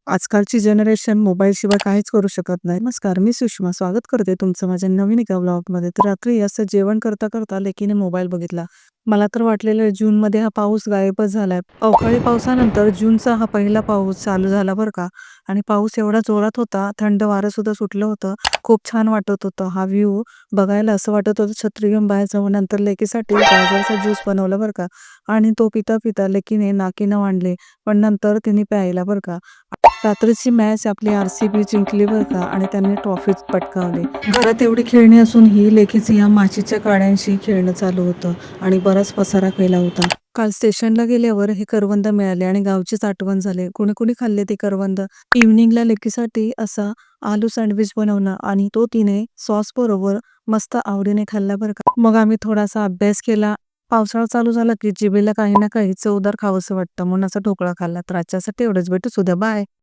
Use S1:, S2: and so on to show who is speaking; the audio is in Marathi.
S1: आजकालची जनरेशन मोबाईलशिवाय काहीच करू शकत नाही. नमस्कार, मी सुषमा स्वागत करते तुमचं माझ्या नवीन एका ब्लॉगमध्ये. तर रात्री असं जेवण करता लेकीने मोबाईल बघितला. मला तर वाटलेलं जूनमध्ये हा पाऊस गायबच झालाय. अवकाळी पावसानंतर जूनचा हा पहिला पाऊस चालू झाला बरं का. आणि पाऊस एवढा जोरात होता, थंड वारं सुद्धा सुटलं होतं. खूप छान वाटत होतं. हा व्ह्यू बघायला असं वाटत होतं छत्री घेऊन बाहेर जाऊ. नंतर लेकीसाठी गाजरचा ज्यूस बनवला बरं का. आणि तो पिता लेकीने नाकी न मांडले, पण नंतर तिने प्यायला बरं का. रात्रीची मॅच आपली आर-सी-बी जिंकली बरं का आणि त्यांनी ट्रॉफी पटकावली. घरात एवढी खेळणी असूनही लेकीचं या माशीच्या काड्यांशी खेळणं चालू होतं आणि बराच पसारा केला होता. काल स्टेशनला गेल्यावर हे करवंद मिळाले आणि गावचीच आठवण झाली. कुणी खाल्ले ते करवंद. इव्हनिंगला लेकीसाठी असा आलू सँडविच बनवणं आणि तो तिने सॉस बरोबर मस्त आवडीने खाल्ला बरं का. मग आम्ही थोडासा अभ्यास केला. पावसाळा चालू झाला की जिभेला काही ना काही चवदार खावंसं वाटतं म्हणून असा ढोकळा खाल्ला. तर आजच्यासाठी एवढंच. भेटूच उद्या. बाय.